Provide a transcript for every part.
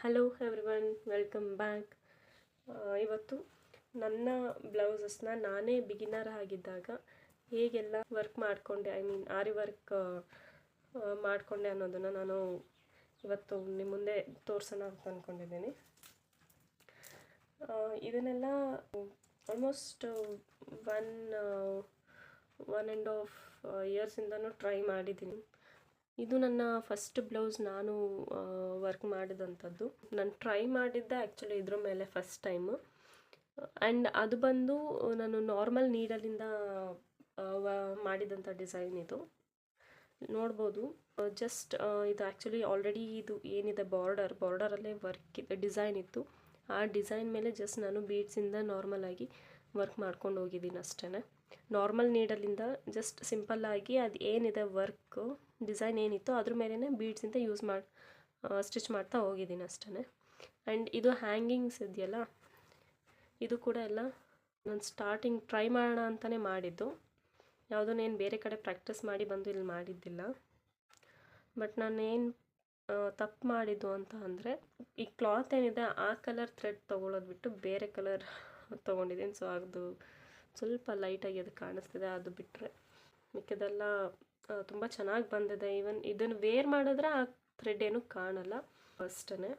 Hello everyone, welcome back. ಇವತ್ತು ನನ್ನ ಬ್ಲೌಸಸ್ನ ನಾನೇ ಬಿಗಿನರ್ ಆಗಿದ್ದಾಗ ಹೇಗೆಲ್ಲ ವರ್ಕ್ ಮಾಡಿಕೊಂಡೆ, ಆರಿ ವರ್ಕ್ ಮಾಡಿಕೊಂಡೆ ಅನ್ನೋದನ್ನು ನಾನು ಇವತ್ತು ನಿಮ್ಮ ಮುಂದೆ ತೋರಿಸೋಣ ಅಂತ ಅಂದ್ಕೊಂಡಿದ್ದೀನಿ. ಇದನ್ನೆಲ್ಲ ಆಲ್ಮೋಸ್ಟ್ ಒನ್ ಆ್ಯಂಡ್ ಹಾಫ್ ಇಯರ್ಸಿಂದನೂ ಟ್ರೈ ಮಾಡಿದ್ದೀನಿ. ಇದು ನನ್ನ ಫಸ್ಟ್ ಬ್ಲೌಸ್ ನಾನು ವರ್ಕ್ ಮಾಡಿದಂಥದ್ದು. ನಾನು ಟ್ರೈ ಮಾಡಿದ್ದೆ ಆ್ಯಕ್ಚುಲಿ ಇದ್ರ ಮೇಲೆ ಫಸ್ಟ್ ಟೈಮು. ಆ್ಯಂಡ್ ಅದು ಬಂದು ನಾನು ನಾರ್ಮಲ್ ನೀಡಲಿಂದ ಮಾಡಿದಂಥ ಡಿಸೈನ್ ಇದು ನೋಡ್ಬೋದು. ಜಸ್ಟ್ ಇದು ಆ್ಯಕ್ಚುಲಿ ಆಲ್ರೆಡಿ ಇದು ಏನಿದೆ ಬಾರ್ಡರಲ್ಲೇ ವರ್ಕ್ ಇದೆ, ಡಿಸೈನ್ ಇತ್ತು. ಆ ಡಿಸೈನ್ ಮೇಲೆ ಜಸ್ಟ್ ನಾನು ಬೀಡ್ಸಿಂದ ನಾರ್ಮಲಾಗಿ ವರ್ಕ್ ಮಾಡ್ಕೊಂಡು ಹೋಗಿದ್ದೀನಿ ಅಷ್ಟೇ. ನಾರ್ಮಲ್ ನೀಡಲಿಂದ ಜಸ್ಟ್ ಸಿಂಪಲ್ಲಾಗಿ ಅದು ಏನಿದೆ ವರ್ಕು ಡಿಸೈನ್ ಏನಿತ್ತು ಅದ್ರ ಮೇಲೇ ಬೀಡ್ಸಿಂದ ಸ್ಟಿಚ್ ಮಾಡ್ತಾ ಹೋಗಿದ್ದೀನಿ ಅಷ್ಟೇ. ಆ್ಯಂಡ್ ಇದು ಹ್ಯಾಂಗಿಂಗ್ಸ್ ಇದೆಯಲ್ಲ, ಇದು ಕೂಡ ಎಲ್ಲ ನಾನು ಸ್ಟಾರ್ಟಿಂಗ್ ಟ್ರೈ ಮಾಡೋಣ ಅಂತಲೇ ಮಾಡಿದ್ದು. ಯಾವುದನ್ನೇನು ಬೇರೆ ಕಡೆ ಪ್ರಾಕ್ಟೀಸ್ ಮಾಡಿ ಬಂದು ಇಲ್ಲಿ ಮಾಡಿದ್ದಿಲ್ಲ. ಬಟ್ ನಾನೇನು ತಪ್ಪು ಮಾಡಿದ್ದು ಅಂತ ಅಂದರೆ, ಈ ಕ್ಲಾತ್ ಏನಿದೆ ಆ ಕಲರ್ ಥ್ರೆಡ್ ತೊಗೊಳೋದು ಬಿಟ್ಟು ಬೇರೆ ಕಲರ್ ತೊಗೊಂಡಿದ್ದೀನಿ. ಸೊ ಅದು ಸ್ವಲ್ಪ ಲೈಟಾಗಿ ಅದು ಕಾಣಿಸ್ತಿದೆ. ಅದು ಬಿಟ್ಟರೆ ಮಿಕ್ಕಿದೆಲ್ಲ ತುಂಬ ಚೆನ್ನಾಗಿ ಬಂದಿದೆ. ಈವನ್ ಇದನ್ನು ವೇರ್ ಮಾಡಿದ್ರೆ ಆ ಥ್ರೆಡ್ ಏನೂ ಕಾಣಲ್ಲ ಅಷ್ಟೇ.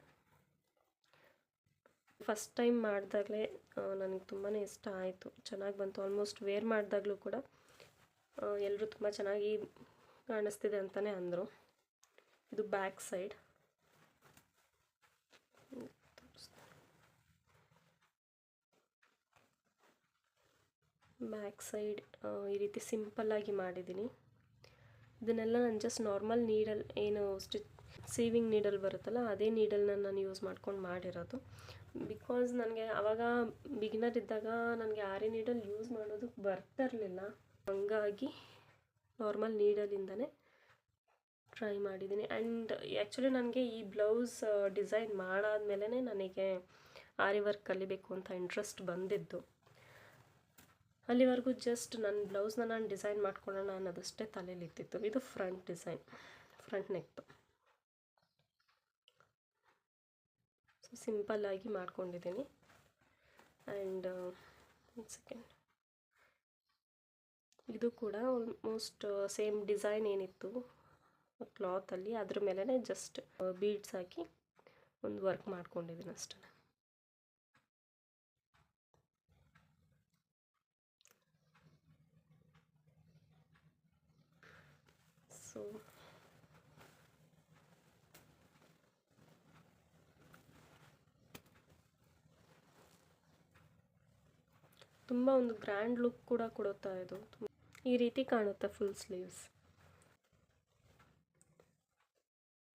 ಫಸ್ಟ್ ಟೈಮ್ ಮಾಡಿದಾಗಲೇ ನನಗೆ ತುಂಬಾ ಇಷ್ಟ ಆಯಿತು, ಚೆನ್ನಾಗಿ ಬಂತು. ಆಲ್ಮೋಸ್ಟ್ ವೇರ್ ಮಾಡಿದಾಗಲೂ ಕೂಡ ಎಲ್ಲರೂ ತುಂಬ ಚೆನ್ನಾಗಿ ಕಾಣಿಸ್ತಿದೆ ಅಂತಲೇ ಅಂದರು. ಇದು ಬ್ಯಾಕ್ ಸೈಡ್. ಈ ರೀತಿ ಸಿಂಪಲ್ಲಾಗಿ ಮಾಡಿದ್ದೀನಿ. ಇದನ್ನೆಲ್ಲ ನಾನು ಜಸ್ಟ್ ನಾರ್ಮಲ್ ನೀಡಲ್, ಏನು ಸೀವಿಂಗ್ ನೀಡಲ್ ಬರುತ್ತಲ್ಲ ಅದೇ ನೀಡಲ್ನ ನಾನು ಯೂಸ್ ಮಾಡ್ಕೊಂಡು ಮಾಡಿರೋದು. ಬಿಕಾಸ್ ನನಗೆ ಆವಾಗ ಬಿಗಿನರ್ ಇದ್ದಾಗ ನನಗೆ ಆರಿ ನೀಡಲ್ ಯೂಸ್ ಮಾಡೋದಕ್ಕೆ ಬರ್ತಿರಲಿಲ್ಲ. ಹಂಗಾಗಿ ನಾರ್ಮಲ್ ನೀಡಲಿಂದನೇ ಟ್ರೈ ಮಾಡಿದ್ದೀನಿ. ಆ್ಯಂಡ್ ಆ್ಯಕ್ಚುಲಿ ನನಗೆ ಈ ಬ್ಲೌಸ್ ಡಿಸೈನ್ ಮಾಡಾದ್ಮೇಲೆ ನನಗೆ ಆರಿ ವರ್ಕ್ ಕಲಿಬೇಕು ಅಂತ ಇಂಟ್ರೆಸ್ಟ್ ಬಂದಿದ್ದು. ಅಲ್ಲಿವರೆಗೂ ಜಸ್ಟ್ ನನ್ನ ಬ್ಲೌಸ್ನ ನಾನು ಡಿಸೈನ್ ಮಾಡ್ಕೊಳ್ಳೋಣ ಅನ್ನೋದಷ್ಟೇ ತಲೆಯಲ್ಲಿತ್ತಿತ್ತು. ಇದು ಫ್ರಂಟ್ ಡಿಸೈನ್, ಫ್ರಂಟ್ ನೆಕ್ದು. ಸೊ ಸಿಂಪಲ್ಲಾಗಿ ಮಾಡ್ಕೊಂಡಿದ್ದೀನಿ. ಆ್ಯಂಡ್ ಸೆಕೆಂಡ್ ಇದು ಕೂಡ ಆಲ್ಮೋಸ್ಟ್ ಸೇಮ್ ಡಿಸೈನ್ ಏನಿತ್ತು ಕ್ಲಾತಲ್ಲಿ ಅದ್ರ ಮೇಲೇ ಜಸ್ಟ್ ಬೀಡ್ಸ್ ಹಾಕಿ ಒಂದು ವರ್ಕ್ ಮಾಡ್ಕೊಂಡಿದ್ದೀನಿ ಅಷ್ಟೇ. ಸೊ ತುಂಬ ಒಂದು ಗ್ರ್ಯಾಂಡ್ ಲುಕ್ ಕೂಡ ಕೊಡುತ್ತಾ ಇದು. ಈ ರೀತಿ ಕಾಣುತ್ತೆ ಫುಲ್ ಸ್ಲೀವ್ಸ್,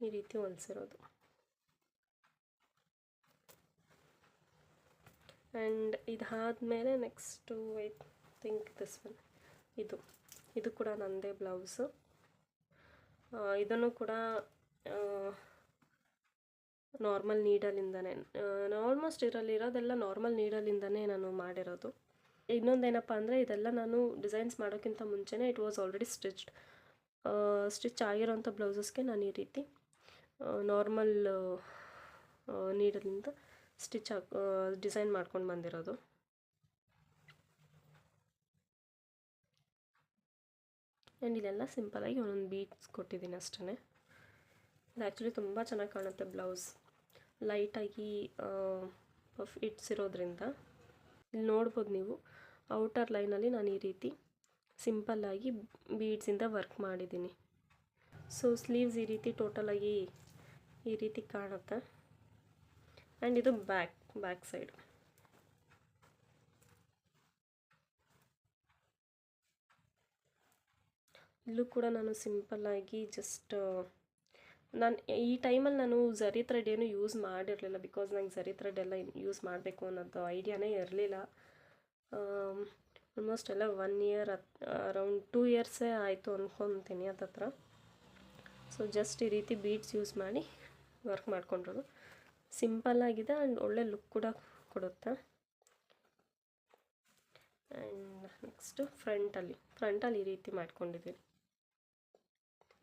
ಈ ರೀತಿ ಹೊಲಿಸಿರೋದು. ಆ್ಯಂಡ್ ಇದಾದಮೇಲೆ next I think this one, ಇದು ಕೂಡ ನನ್ನದೇ ಬ್ಲೌಸು. ಇದನ್ನು ಕೂಡ ನಾರ್ಮಲ್ ನೀಡಲಿಂದನೇ, ಆಲ್ಮೋಸ್ಟ್ ಇರೋದೆಲ್ಲ ನಾರ್ಮಲ್ ನೀಡಲಿಂದನೇ ನಾನು ಮಾಡಿರೋದು. ಇನ್ನೊಂದೇನಪ್ಪ ಅಂದರೆ, ಇದೆಲ್ಲ ನಾನು ಡಿಸೈನ್ಸ್ ಮಾಡೋಕ್ಕಿಂತ ಮುಂಚೆನೇ ಇಟ್ ವಾಸ್ ಆಲ್ರೆಡಿ ಸ್ಟಿಚ್ ಆಗಿರೋಂಥ ಬ್ಲೌಸಸ್ಗೆ ನಾನು ಈ ರೀತಿ ನಾರ್ಮಲ್ ನೀಡಲಿಂದ ಡಿಸೈನ್ ಮಾಡ್ಕೊಂಡು ಬಂದಿರೋದು. ಆ್ಯಂಡ್ ಇಲ್ಲೆಲ್ಲ ಸಿಂಪಲಾಗಿ ಒಂದೊಂದು ಬೀಡ್ಸ್ ಕೊಟ್ಟಿದ್ದೀನಿ ಅಷ್ಟೇ. ಇದು ಆ್ಯಕ್ಚುಲಿ ತುಂಬ ಚೆನ್ನಾಗಿ ಕಾಣುತ್ತೆ ಬ್ಲೌಸ್, ಲೈಟಾಗಿ ಇಟ್ಸಿರೋದ್ರಿಂದ. ಇಲ್ಲಿ ನೋಡ್ಬೋದು ನೀವು, ಔಟರ್ ಲೈನಲ್ಲಿ ನಾನು ಈ ರೀತಿ ಸಿಂಪಲ್ಲಾಗಿ ಬೀಡ್ಸಿಂದ ವರ್ಕ್ ಮಾಡಿದ್ದೀನಿ. ಸೊ ಸ್ಲೀವ್ಸ್ ಈ ರೀತಿ ಟೋಟಲಾಗಿ ಈ ರೀತಿ ಕಾಣುತ್ತೆ. ಆ್ಯಂಡ್ ಇದು ಬ್ಯಾಕ್ ಸೈಡ್. ಇಲ್ಲೂ ಕೂಡ ನಾನು ಸಿಂಪಲ್ಲಾಗಿ ಜಸ್ಟ್ ಈ ಟೈಮಲ್ಲಿ ನಾನು ಝರಿ ಥ್ರೆಡ್ ಏನು ಯೂಸ್ ಮಾಡಿರಲಿಲ್ಲ. ಬಿಕಾಸ್ ನಂಗೆ ಝರಿ ಥ್ರೆಡ್ ಎಲ್ಲ ಯೂಸ್ ಮಾಡಬೇಕು ಅನ್ನೋದು ಐಡಿಯಾನೇ ಇರಲಿಲ್ಲ. ಆಲ್ಮೋಸ್ಟ್ ಎಲ್ಲ 1 ಇಯರ್, ಅರೌಂಡ್ 2 ಇಯರ್ಸೇ ಆಯಿತು ಅಂದ್ಕೊತೀನಿ ಹತ್ತತ್ರ. ಸೊ ಜಸ್ಟ್ ಈ ರೀತಿ ಬೀಡ್ಸ್ ಯೂಸ್ ಮಾಡಿ ವರ್ಕ್ ಮಾಡ್ಕೊಂಡಿರೋದು. ಸಿಂಪಲ್ಲಾಗಿದೆ ಆ್ಯಂಡ್ ಒಳ್ಳೆ ಲುಕ್ ಕೂಡ ಕೊಡುತ್ತೆ. ಆ್ಯಂಡ್ ನೆಕ್ಸ್ಟು ಫ್ರಂಟಲ್ಲಿ ಈ ರೀತಿ ಮಾಡ್ಕೊಂಡಿದ್ದೀನಿ.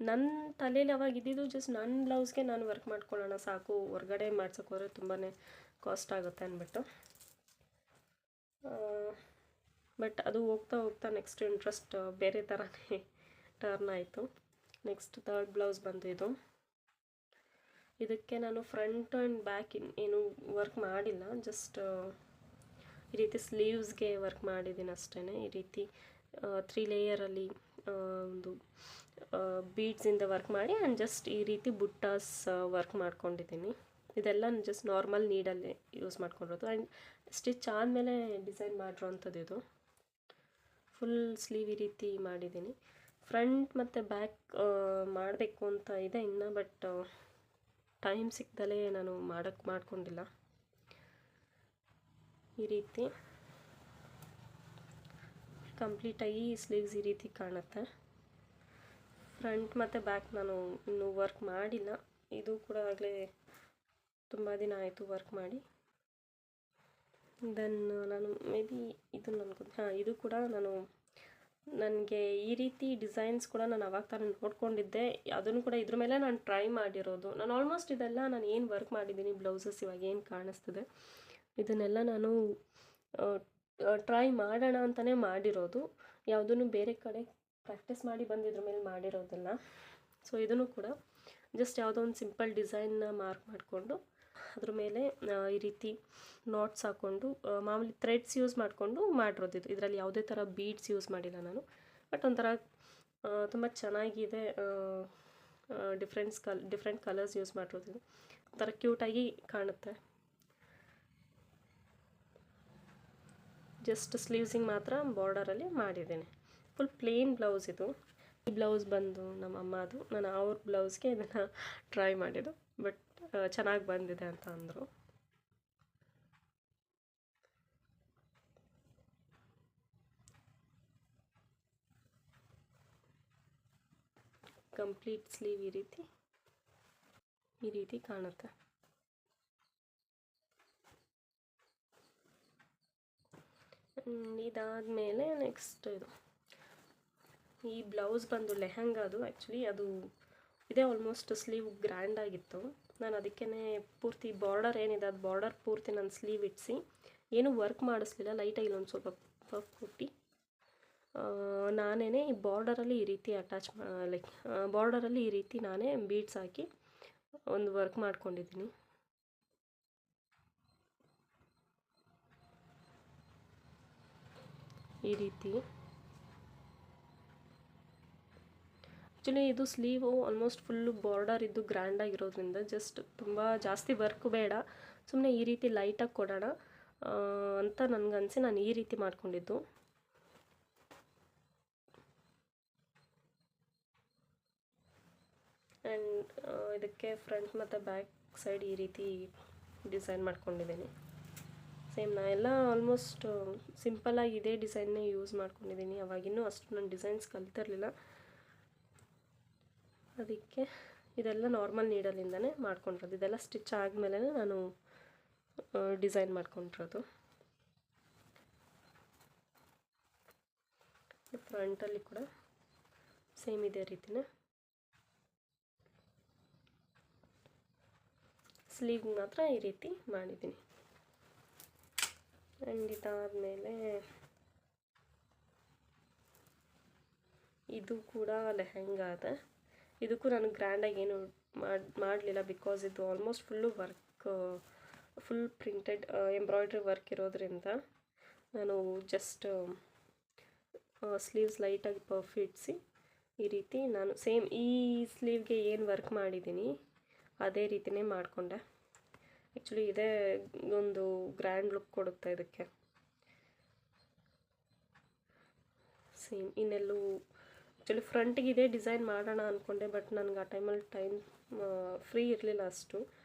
ನನ್ನ ತಲೆಯಲ್ಲಿ ಅವಾಗ ಇದ್ದಿದ್ದು ಜಸ್ಟ್ ನನ್ನ ಬ್ಲೌಸ್ಗೆ ನಾನು ವರ್ಕ್ ಮಾಡ್ಕೊಳ್ಳೋಣ ಸಾಕು, ಹೊರ್ಗಡೆ ಮಾಡ್ಸೋಕೆ ಹೋದರೆ ತುಂಬಾ ಕಾಸ್ಟ್ ಆಗುತ್ತೆ ಅಂದ್ಬಿಟ್ಟು. ಬಟ್ ಅದು ಹೋಗ್ತಾ ಹೋಗ್ತಾ ನೆಕ್ಸ್ಟ್ ಇಂಟ್ರೆಸ್ಟ್ ಬೇರೆ ಥರನೇ ಟರ್ನ್ ಆಯಿತು. ನೆಕ್ಸ್ಟ್ ಥರ್ಡ್ ಬ್ಲೌಸ್ ಬಂದು ಇದಕ್ಕೆ ನಾನು ಫ್ರಂಟ್ ಆ್ಯಂಡ್ ಬ್ಯಾಕ್ ಏನು ವರ್ಕ್ ಮಾಡಿಲ್ಲ, ಜಸ್ಟ್ ಈ ರೀತಿ ಸ್ಲೀವ್ಸ್ಗೆ ವರ್ಕ್ ಮಾಡಿದ್ದೀನಿ ಅಷ್ಟೇ. ಈ ರೀತಿ 3 ಲೇಯರಲ್ಲಿ ಒಂದು ಬೀಡ್ಸಿಂದ ವರ್ಕ್ ಮಾಡಿ ಆ್ಯಂಡ್ ಜಸ್ಟ್ ಈ ರೀತಿ ಬುಟ್ಟಾಸ್ ವರ್ಕ್ ಮಾಡ್ಕೊಂಡಿದ್ದೀನಿ. ಇದೆಲ್ಲ ಜಸ್ಟ್ ನಾರ್ಮಲ್ ನೀಡಲ್ಲಿ ಯೂಸ್ ಮಾಡ್ಕೊಂಡಿರೋದು ಆ್ಯಂಡ್ ಸ್ಟಿಚ್ ಆದಮೇಲೆ ಡಿಸೈನ್ ಮಾಡಿರೋವಂಥದ್ದು. ಇದು ಫುಲ್ ಸ್ಲೀವ್ ಈ ರೀತಿ ಮಾಡಿದ್ದೀನಿ. ಫ್ರಂಟ್ ಮತ್ತು ಬ್ಯಾಕ್ ಮಾಡಬೇಕು ಅಂತ ಇದೆ ಇನ್ನು, ಬಟ್ ಟೈಮ್ ಸಿಕ್ಕದಲೇ ನಾನು ಮಾಡ್ಕೊಂಡಿಲ್ಲ. ಈ ರೀತಿ ಕಂಪ್ಲೀಟಾಗಿ ಸ್ಲೀವ್ಸ್ ಈ ರೀತಿ ಕಾಣುತ್ತೆ. ಫ್ರಂಟ್ ಮತ್ತು ಬ್ಯಾಕ್ ನಾನು ಇನ್ನೂ ವರ್ಕ್ ಮಾಡಿಲ್ಲ. ಇದು ಕೂಡ ಆಗಲೇ ತುಂಬ ದಿನ ಆಯಿತು ವರ್ಕ್ ಮಾಡಿ. ದೆನ್ ನಾನು ಮೇ ಬಿ ಇದನ್ನು ಇದು ಕೂಡ ನನಗೆ ಈ ರೀತಿ ಡಿಸೈನ್ಸ್ ಕೂಡ ನಾನು ಅವಾಗ ತಾನು ನೋಡ್ಕೊಂಡಿದ್ದೆ. ಅದನ್ನು ಕೂಡ ಇದ್ರ ಮೇಲೆ ನಾನು ಟ್ರೈ ಮಾಡಿರೋದು. ನಾನು ಆಲ್ಮೋಸ್ಟ್ ಇದೆಲ್ಲ ನಾನು ಏನು ವರ್ಕ್ ಮಾಡಿದ್ದೀನಿ ಬ್ಲೌಸಸ್ ಇವಾಗ ಏನು ಕಾಣಿಸ್ತಿದೆ ಇದನ್ನೆಲ್ಲ ನಾನು ಟ್ರೈ ಮಾಡೋಣ ಅಂತಲೇ ಮಾಡಿರೋದು. ಯಾವುದನ್ನು ಬೇರೆ ಕಡೆ ಪ್ರಾಕ್ಟೀಸ್ ಮಾಡಿ ಬಂದಿದ್ರ ಮೇಲೆ ಮಾಡಿರೋದಲ್ಲ. ಸೊ ಇದನ್ನು ಕೂಡ ಜಸ್ಟ್ ಯಾವುದೋ ಒಂದು ಸಿಂಪಲ್ ಡಿಸೈನ್ನ ಮಾರ್ಕ್ ಮಾಡಿಕೊಂಡು ಅದ್ರ ಮೇಲೆ ಈ ರೀತಿ ನಾಟ್ಸ್ ಹಾಕ್ಕೊಂಡು ಮಾಮೂಲಿ ಥ್ರೆಡ್ಸ್ ಯೂಸ್ ಮಾಡಿಕೊಂಡು ಮಾಡಿರೋದು. ಇದರಲ್ಲಿ ಯಾವುದೇ ಥರ ಬೀಡ್ಸ್ ಯೂಸ್ ಮಾಡಿಲ್ಲ ನಾನು. ಬಟ್ ಒಂಥರ ತುಂಬ ಚೆನ್ನಾಗಿದೆ. ಡಿಫ್ರೆಂಟ್ ಕಲರ್ಸ್ ಯೂಸ್ ಮಾಡಿರೋದು ಒಂಥರ ಕ್ಯೂಟಾಗಿ ಕಾಣುತ್ತೆ. ಜಸ್ಟ್ ಸ್ಲೀವ್ಸಿಗೆ ಮಾತ್ರ ಬಾರ್ಡರಲ್ಲಿ ಮಾಡಿದ್ದೀನಿ. ಫುಲ್ ಪ್ಲೇನ್ ಬ್ಲೌಸ್ ಇದು. ಈ ಬ್ಲೌಸ್ ಬಂದು ನಮ್ಮ ಅಮ್ಮದು. ನಾನು ಅವ್ರ ಬ್ಲೌಸ್ಗೆ ಇದನ್ನು ಟ್ರೈ ಮಾಡಿದ್ದು, ಬಟ್ ಚೆನ್ನಾಗಿ ಬಂದಿದೆ ಅಂತ ಅಂದರು. ಕಂಪ್ಲೀಟ್ ಸ್ಲೀವ್ ಈ ರೀತಿ ಕಾಣುತ್ತೆ. ಇದಾದಮೇಲೆ ನೆಕ್ಸ್ಟ್ ಈ ಬ್ಲೌಸ್ ಬಂದು ಲೆಹಂಗಾದು. ಆ್ಯಕ್ಚುಲಿ ಅದು ಇದೇ ಆಲ್ಮೋಸ್ಟ್ ಸ್ಲೀವ್ ಗ್ರ್ಯಾಂಡ್ ಆಗಿತ್ತು. ನಾನು ಅದಕ್ಕೇ ಪೂರ್ತಿ ಬಾರ್ಡರ್ ಏನಿದೆ ಅದು ಬಾರ್ಡರ್ ಪೂರ್ತಿ ನಾನು ಸ್ಲೀವ್ ಇಡಿಸಿ ಏನೂ ವರ್ಕ್ ಮಾಡಿಸ್ಲಿಲ್ಲ. ಲೈಟಾಗಿ ಇಲ್ಲೊಂದು ಸ್ವಲ್ಪ ಪಫ್ ಕೊಟ್ಟು ನಾನೇ ಈ ಬಾರ್ಡರಲ್ಲಿ ಈ ರೀತಿ ಬಾರ್ಡರಲ್ಲಿ ಈ ರೀತಿ ನಾನೇ ಬೀಡ್ಸ್ ಹಾಕಿ ಒಂದು ವರ್ಕ್ ಮಾಡ್ಕೊಂಡಿದ್ದೀನಿ. ಈ ರೀತಿ ಆ್ಯಕ್ಚುಲಿ ಇದು ಸ್ಲೀವು ಆಲ್ಮೋಸ್ಟ್ ಫುಲ್ಲು ಬಾರ್ಡರ್ ಇದ್ದು ಗ್ರ್ಯಾಂಡಾಗಿರೋದ್ರಿಂದ ಜಸ್ಟ್ ತುಂಬ ಜಾಸ್ತಿ ವರ್ಕ್ ಬೇಡ, ಸುಮ್ಮನೆ ಈ ರೀತಿ ಲೈಟಾಗಿ ಕೊಡೋಣ ಅಂತ ನನಗನ್ಸಿ ನಾನು ಈ ರೀತಿ ಮಾಡ್ಕೊಂಡಿದ್ದು. ಆ್ಯಂಡ್ ಇದಕ್ಕೆ ಫ್ರಂಟ್ ಮತ್ತು ಬ್ಯಾಕ್ ಸೈಡ್ ಈ ರೀತಿ ಡಿಸೈನ್ ಮಾಡ್ಕೊಂಡಿದ್ದೀನಿ. ಸೇಮ್ ನಾ ಎಲ್ಲ ಆಲ್ಮೋಸ್ಟ್ ಸಿಂಪಲಾಗಿ ಇದೇ ಡಿಸೈನ್ನೇ ಯೂಸ್ ಮಾಡ್ಕೊಂಡಿದ್ದೀನಿ. ಅವಾಗಿನ್ನೂ ಅಷ್ಟು ನಾನು ಡಿಸೈನ್ಸ್ ಕಲಿತಿರಲಿಲ್ಲ, ಅದಕ್ಕೆ ಇದೆಲ್ಲ ನಾರ್ಮಲ್ ನೀಡಲಿಂದನೇ ಮಾಡ್ಕೊಂಡಿರೋದು. ಇದೆಲ್ಲ ಸ್ಟಿಚ್ ಆದಮೇಲೆ ನಾನು ಡಿಸೈನ್ ಮಾಡ್ಕೊಂಡಿರೋದು. ಫ್ರಂಟಲ್ಲಿ ಕೂಡ ಸೇಮ್ ಇದೇ ರೀತಿನೇ ಸ್ಲೀವ್ ಮಾತ್ರ ಈ ರೀತಿ ಮಾಡಿದ್ದೀನಿ. ಆ್ಯಂಡ್ ಇದಾದಮೇಲೆ ಇದು ಕೂಡ ಲೆಹಂಗಾ ಅದ. ಇದಕ್ಕೂ ನಾನು ಗ್ರ್ಯಾಂಡಾಗಿ ಏನು ಮಾಡಲಿಲ್ಲ, ಬಿಕಾಸ್ ಇದು almost full work, full printed embroidery work ಇರೋದ್ರಿಂದ ನಾನು ಜಸ್ಟ್ ಸ್ಲೀವ್ಸ್ ಲೈಟಾಗಿ ಪಫ್ ಇಡಿಸಿ ಈ ರೀತಿ ನಾನು ಸೇಮ್ ಈ ಸ್ಲೀವ್ಗೆ ಏನು ವರ್ಕ್ ಮಾಡಿದ್ದೀನಿ ಅದೇ ರೀತಿಯೇ ಮಾಡಿಕೊಂಡೆ. ಆ್ಯಕ್ಚುಲಿ ಇದೇ ಒಂದು ಗ್ರ್ಯಾಂಡ್ ಲುಕ್ ಕೊಡುತ್ತೆ ಇದಕ್ಕೆ. ಸೇಮ್ ಇನ್ನೆಲ್ಲೂ ಆ್ಯಕ್ಚುಲಿ ಫ್ರಂಟಿಗೆ ಇದೇ ಡಿಸೈನ್ ಮಾಡೋಣ ಅಂದ್ಕೊಂಡೆ, ಬಟ್ ನನಗೆ ಆ ಟೈಮಲ್ಲಿ ಟೈಮ್ ಫ್ರೀ ಇರಲಿಲ್ಲ ಅಷ್ಟು,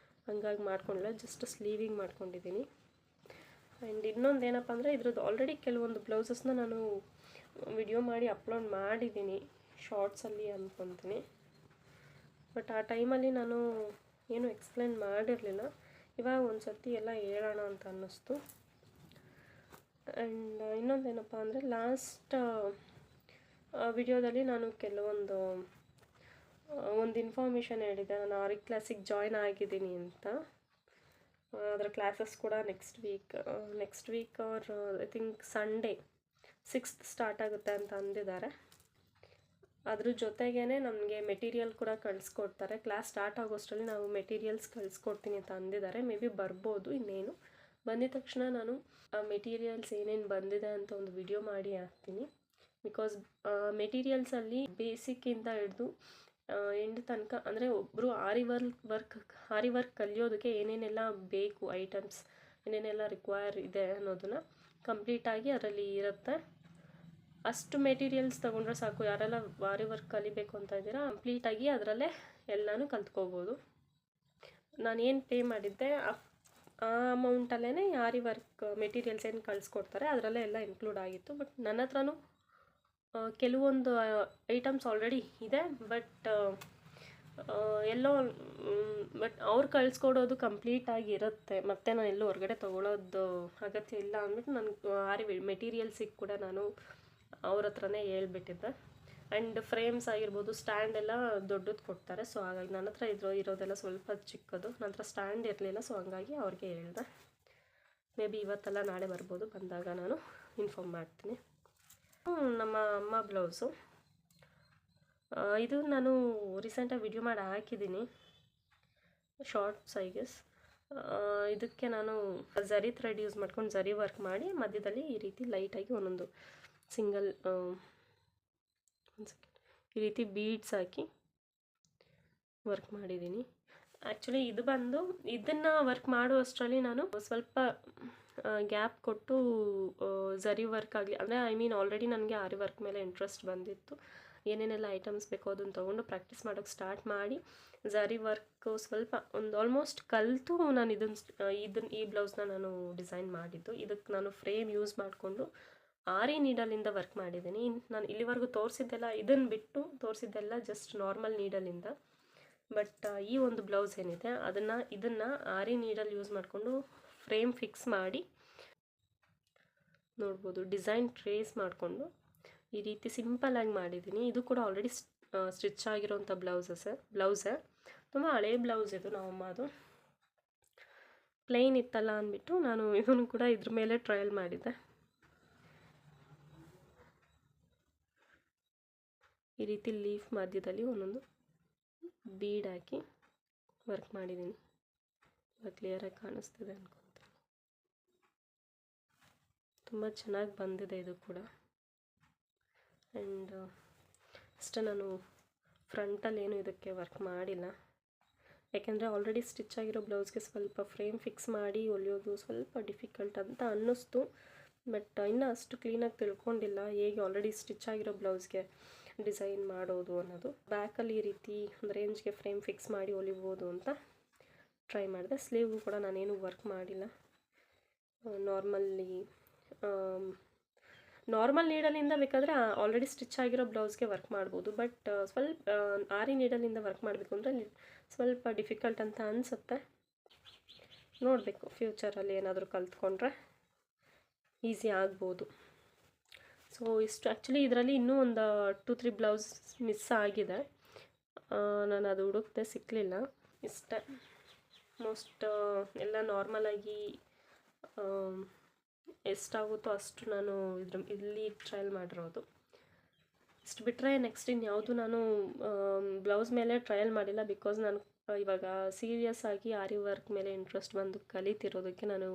ಹಂಗಾಗಿ ಮಾಡ್ಕೊಂಡಿಲ್ಲ. ಜಸ್ಟ್ ಸ್ಲೀವಿಂಗ್ ಮಾಡ್ಕೊಂಡಿದ್ದೀನಿ. ಆ್ಯಂಡ್ ಇನ್ನೊಂದು ಏನಪ್ಪ ಅಂದರೆ ಇದ್ರದ್ದು ಆಲ್ರೆಡಿ ಕೆಲವೊಂದು ಬ್ಲೌಸಸ್ನ ನಾನು ವಿಡಿಯೋ ಮಾಡಿ ಅಪ್ಲೋಡ್ ಮಾಡಿದ್ದೀನಿ ಶಾರ್ಟ್ಸಲ್ಲಿ ಅಂದ್ಕೊತೀನಿ. ಬಟ್ ಆ ಟೈಮಲ್ಲಿ ನಾನು ಏನು ಎಕ್ಸ್ಪ್ಲೇನ್ ಮಾಡಿರಲಿಲ್ಲ. ಇವಾಗ ಒಂದು ಸರ್ತಿ ಎಲ್ಲ ಹೇಳೋಣ ಅಂತ ಅನ್ನಿಸ್ತು. ಆ್ಯಂಡ್ ಇನ್ನೊಂದೇನಪ್ಪ ಅಂದರೆ ಲಾಸ್ಟ್ ವಿಡಿಯೋದಲ್ಲಿ ನಾನು ಕೆಲವೊಂದು ಒಂದು ಇನ್ಫಾರ್ಮೇಷನ್ ಹೇಳಿದೆ, ನಾನು ಆರಿ ಕ್ಲಾಸಿಗೆ ಜಾಯ್ನ್ ಆಗಿದ್ದೀನಿ ಅಂತ. ಅದರ ಕ್ಲಾಸಸ್ ಕೂಡ next week or I think Sunday 6th start ಆಗುತ್ತೆ ಅಂತ ಅಂದಿದ್ದಾರೆ. ಅದ್ರ ಜೊತೆಗೇ ನಮಗೆ ಮೆಟೀರಿಯಲ್ ಕೂಡ ಕಳಿಸ್ಕೊಡ್ತಾರೆ. ಕ್ಲಾಸ್ ಸ್ಟಾರ್ಟ್ ಆಗೋಷ್ಟರಲ್ಲಿ ನಾವು ಮೆಟೀರಿಯಲ್ಸ್ ಕಳಿಸ್ಕೊಡ್ತೀನಿ ಅಂತ ಅಂದಿದ್ದಾರೆ. ಮೇ ಬಿ ಬರ್ಬೋದು. ಇನ್ನೇನು ಬಂದಿದ ತಕ್ಷಣ ನಾನು ಮೆಟೀರಿಯಲ್ಸ್ ಏನೇನು ಬಂದಿದೆ ಅಂತ ಒಂದು ವಿಡಿಯೋ ಮಾಡಿ ಹಾಕ್ತೀನಿ. ಬಿಕಾಸ್ ಮೆಟೀರಿಯಲ್ಸಲ್ಲಿ ಬೇಸಿಕ್ಕಿಂದ ಹಿಡಿದು ಎಂಡ್ ತನಕ, ಅಂದರೆ ಒಬ್ಬರು ಆರಿ ವರ್ಕ್ ಕಲಿಯೋದಕ್ಕೆ ಏನೇನೆಲ್ಲ ಬೇಕು, ಐಟಮ್ಸ್ ಏನೇನೆಲ್ಲ ರಿಕ್ವೈರ್ ಇದೆ ಅನ್ನೋದನ್ನು ಕಂಪ್ಲೀಟಾಗಿ ಅದರಲ್ಲಿ ಇರುತ್ತೆ. ಅಷ್ಟು ಮೆಟೀರಿಯಲ್ಸ್ ತೊಗೊಂಡ್ರೆ ಸಾಕು. ಯಾರೆಲ್ಲ ಆರಿ ವರ್ಕ್ ಕಲಿಬೇಕು ಅಂತ ಇದ್ದೀರಾ ಕಂಪ್ಲೀಟಾಗಿ ಅದರಲ್ಲೇ ಎಲ್ಲನೂ ಕಲ್ತ್ಕೋಬೋದು. ನಾನೇನು ಪೇ ಮಾಡಿದ್ದೆ ಆ ಅಮೌಂಟಲ್ಲೇ ಆರಿ ವರ್ಕ್ ಮೆಟೀರಿಯಲ್ಸ್ ಏನು ಕಳಿಸ್ಕೊಡ್ತಾರೆ ಅದರಲ್ಲೇ ಎಲ್ಲ ಇನ್ಕ್ಲೂಡ್ ಆಗಿತ್ತು. ಬಟ್ ನನ್ನ ಹತ್ರನೂ ಕೆಲವೊಂದು ಐಟಮ್ಸ್ ಆಲ್ರೆಡಿ ಇದೆ. ಬಟ್ ಅವ್ರು ಕಳಿಸ್ಕೊಡೋದು ಕಂಪ್ಲೀಟಾಗಿ ಇರುತ್ತೆ. ಮತ್ತು ನಾನು ಎಲ್ಲೂ ಹೊರಗಡೆ ತೊಗೊಳೋದು ಅಗತ್ಯ ಇಲ್ಲ ಅಂದ್ಬಿಟ್ಟು ನನಗೆ ಮೆಟೀರಿಯಲ್ಸಿಗೆ ಕೂಡ ನಾನು ಅವ್ರ ಹತ್ರನೇ ಹೇಳ್ಬಿಟ್ಟಿದ್ದೆ. ಆ್ಯಂಡ್ ಫ್ರೇಮ್ಸ್ ಆಗಿರ್ಬೋದು, ಸ್ಟ್ಯಾಂಡ್ ಎಲ್ಲ ದೊಡ್ಡದು ಕೊಡ್ತಾರೆ. ಸೊ ಹಾಗಾಗಿ ನನ್ನ ಹತ್ರ ಇರೋದೆಲ್ಲ ಸ್ವಲ್ಪ ಚಿಕ್ಕದು. ನನ್ನ ಹತ್ರ ಸ್ಟ್ಯಾಂಡ್ ಇರಲಿಲ್ಲ. ಸೊ ಹಂಗಾಗಿ ಅವ್ರಿಗೆ ಹೇಳಿದೆ. ಮೇ ಬಿ ಇವತ್ತೆಲ್ಲ ನಾಳೆ ಬರ್ಬೋದು. ಬಂದಾಗ ನಾನು ಇನ್ಫಾರ್ಮ್ ಮಾಡ್ತೀನಿ. ನಮ್ಮ ಅಮ್ಮ ಬ್ಲೌಸು ಇದು ನಾನು ರೀಸೆಂಟಾಗಿ ವಿಡಿಯೋ ಮಾಡಿ ಹಾಕಿದ್ದೀನಿ, ಶಾರ್ಟ್ಸ್ ಐ ಗೆಸ್. ಇದಕ್ಕೆ ನಾನು ಝರಿ ಥ್ರೆಡ್ ಯೂಸ್ ಮಾಡ್ಕೊಂಡು ಝರಿ ವರ್ಕ್ ಮಾಡಿ ಮಧ್ಯದಲ್ಲಿ ಈ ರೀತಿ ಲೈಟಾಗಿ ಒಂದೊಂದು ಸಿಂಗಲ್ ಈ ರೀತಿ ಬೀಡ್ಸ್ ಹಾಕಿ ವರ್ಕ್ ಮಾಡಿದ್ದೀನಿ. ಆ್ಯಕ್ಚುಲಿ ಇದು ಬಂದು ಇದನ್ನು ವರ್ಕ್ ಮಾಡುವಷ್ಟರಲ್ಲಿ ನಾನು ಸ್ವಲ್ಪ ಗ್ಯಾಪ್ ಕೊಟ್ಟು ಝರಿ ವರ್ಕ್ ಆಗಲಿ, ಅಂದರೆ ಆಲ್ರೆಡಿ ನನಗೆ ಆರಿ ವರ್ಕ್ ಮೇಲೆ ಇಂಟ್ರೆಸ್ಟ್ ಬಂದಿತ್ತು. ಏನೇನೆಲ್ಲ ಐಟಮ್ಸ್ ಬೇಕೋ ಅದನ್ನು ತೊಗೊಂಡು ಪ್ರಾಕ್ಟೀಸ್ ಮಾಡೋಕ್ಕೆ ಸ್ಟಾರ್ಟ್ ಮಾಡಿ ಝರಿ ವರ್ಕು ಸ್ವಲ್ಪ ಒಂದು ಆಲ್ಮೋಸ್ಟ್ ಕಲಿತು ನಾನು ಈ ಬ್ಲೌಸ್ನ ನಾನು ಡಿಸೈನ್ ಮಾಡಿದ್ದು. ಇದಕ್ಕೆ ನಾನು ಫ್ರೇಮ್ ಯೂಸ್ ಮಾಡಿಕೊಂಡು ಆರಿ ನೀಡಲಿಂದ ವರ್ಕ್ ಮಾಡಿದ್ದೀನಿ. ನಾನು ಇಲ್ಲಿವರೆಗೂ ತೋರಿಸಿದ್ದೆಲ್ಲ, ಇದನ್ನು ಬಿಟ್ಟು ತೋರಿಸಿದ್ದೆಲ್ಲ ಜಸ್ಟ್ ನಾರ್ಮಲ್ ನೀಡಲಿಂದ. ಬಟ್ ಈ ಒಂದು ಬ್ಲೌಸ್ ಏನಿದೆ ಇದನ್ನು ಆರಿ ನೀಡಲ್ ಯೂಸ್ ಮಾಡಿಕೊಂಡು ಫ್ರೇಮ್ ಫಿಕ್ಸ್ ಮಾಡಿ ನೋಡ್ಬೋದು, ಡಿಸೈನ್ ಟ್ರೇಸ್ ಮಾಡಿಕೊಂಡು ಈ ರೀತಿ ಸಿಂಪಲ್ಲಾಗಿ ಮಾಡಿದ್ದೀನಿ. ಇದು ಕೂಡ ಆಲ್ರೆಡಿ ಸ್ಟಿಚ್ ಆಗಿರೋಂಥ ಬ್ಲೌಸೇ. ತುಂಬ ಹಳೇ ಬ್ಲೌಸ್ ಇದು ನಮ್ಮಮ್ಮದು. ಪ್ಲೇನ್ ಇತ್ತಲ್ಲ ಅಂದ್ಬಿಟ್ಟು ನಾನು ಇದನ್ನು ಕೂಡ ಇದ್ರ ಮೇಲೆ ಟ್ರಯಲ್ ಮಾಡಿದ್ದೆ. ಈ ರೀತಿ ಲೀಫ್ ಮಧ್ಯದಲ್ಲಿ ಒಂದೊಂದು ಬೀಡ್ ಹಾಕಿ ವರ್ಕ್ ಮಾಡಿದ್ದೀನಿ. ಕ್ಲಿಯರಾಗಿ ಕಾಣಿಸ್ತಿದೆ ಅನ್ಕೊತೀನಿ. ತುಂಬ ಚೆನ್ನಾಗಿ ಬಂದಿದೆ ಇದು ಕೂಡ. ಆ್ಯಂಡ್ ಅಷ್ಟೇ, ನಾನು ಫ್ರಂಟಲ್ಲಿ ಏನು ಇದಕ್ಕೆ ವರ್ಕ್ ಮಾಡಿಲ್ಲ. ಯಾಕೆಂದರೆ ಆಲ್ರೆಡಿ ಸ್ಟಿಚ್ ಆಗಿರೋ ಬ್ಲೌಸ್ಗೆ ಸ್ವಲ್ಪ ಫ್ರೇಮ್ ಫಿಕ್ಸ್ ಮಾಡಿ ಹೊಲಿಯೋದು ಸ್ವಲ್ಪ ಡಿಫಿಕಲ್ಟ್ ಅಂತ ಅನ್ನಿಸ್ತು. ಬಟ್ ಇನ್ನೂ ಅಷ್ಟು ಕ್ಲೀನಾಗಿ ತಿಳ್ಕೊಂಡಿಲ್ಲ ಹೇಗೆ ಆಲ್ರೆಡಿ ಸ್ಟಿಚ್ ಆಗಿರೋ ಬ್ಲೌಸ್ಗೆ ಡಿಸೈನ್ ಮಾಡೋದು ಅನ್ನೋದು. ಬ್ಯಾಕಲ್ಲಿ ಈ ರೀತಿ ಒಂದು ರೇಂಜ್ಗೆ ಫ್ರೇಮ್ ಫಿಕ್ಸ್ ಮಾಡಿ ಹೊಲಿಬೋದು ಅಂತ ಟ್ರೈ ಮಾಡಿದೆ. ಸ್ಲೀವ್ಗೂ ಕೂಡ ನಾನೇನು ವರ್ಕ್ ಮಾಡಿಲ್ಲ. ನಾರ್ಮಲ್ ನೀಡಲಿಂದ ಬೇಕಾದರೆ ಆಲ್ರೆಡಿ ಸ್ಟಿಚ್ ಆಗಿರೋ ಬ್ಲೌಸ್ಗೆ ವರ್ಕ್ ಮಾಡ್ಬೋದು. ಬಟ್ ಸ್ವಲ್ಪ ಆರಿ ನೀಡಲಿಂದ ವರ್ಕ್ ಮಾಡಬೇಕು ಅಂದರೆ ಸ್ವಲ್ಪ ಡಿಫಿಕಲ್ಟ್ ಅಂತ ಅನಿಸುತ್ತೆ. ನೋಡಬೇಕು, ಫ್ಯೂಚರಲ್ಲಿ ಏನಾದರೂ ಕಲ್ತ್ಕೊಂಡ್ರೆ ಈಸಿ ಆಗ್ಬೋದು. ಸೊ ಇಷ್ಟು. ಆ್ಯಕ್ಚುಲಿ ಇದರಲ್ಲಿ ಇನ್ನೂ ಒಂದು 2-3 ಬ್ಲೌಸ್ ಮಿಸ್ ಆಗಿದೆ. ನಾನು ಅದು ಹುಡುಕ್ದೆ, ಸಿಕ್ಕಲಿಲ್ಲ. ಇಷ್ಟೇ. ಮೋಸ್ಟ್ ಎಲ್ಲ ನಾರ್ಮಲಾಗಿ ಎಷ್ಟಾಗುತ್ತೋ ಅಷ್ಟು ನಾನು ಇಲ್ಲಿ ಟ್ರಯಲ್ ಮಾಡಿರೋದು. ಇಷ್ಟು ಬಿಟ್ಟರೆ ನೆಕ್ಸ್ಟ್ ಇನ್ಯಾವುದು ನಾನು ಬ್ಲೌಸ್ ಮೇಲೆ ಟ್ರಯಲ್ ಮಾಡಿಲ್ಲ. ಬಿಕಾಸ್ ನಾನು ಇವಾಗ ಸೀರಿಯಸ್ ಆಗಿ ಆರಿ ವರ್ಕ್ ಮೇಲೆ ಇಂಟ್ರೆಸ್ಟ್ ಬಂದು ಕಲಿತಿರೋದಕ್ಕೆ ನಾನು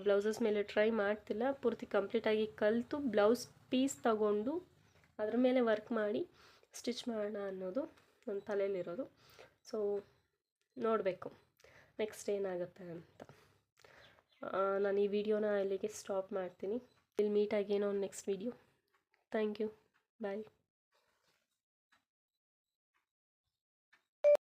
ಬ್ಲೌಸಸ್ ಮೇಲೆ ಟ್ರೈ ಮಾಡ್ತಿಲ್ಲ. ಪೂರ್ತಿ ಕಂಪ್ಲೀಟಾಗಿ ಕಲಿತು ಬ್ಲೌಸ್ ಪೀಸ್ ತಗೊಂಡು ಅದ್ರ ಮೇಲೆ ವರ್ಕ್ ಮಾಡಿ ಸ್ಟಿಚ್ ಮಾಡೋಣ ಅನ್ನೋದು ನನ್ನ ತಲೆಯಲ್ಲಿರೋದು. ಸೊ ನೋಡಬೇಕು ನೆಕ್ಸ್ಟ್ ಏನಾಗುತ್ತೆ ಅಂತ. ನಾನು ಈ ವಿಡಿಯೋನ ಇಲ್ಲಿಗೆ ಸ್ಟಾಪ್ ಮಾಡ್ತೀನಿ. ಇಲ್ಲಿ ಮೀಟ್ ಆಗೇನೋ next video. Thank you. Bye.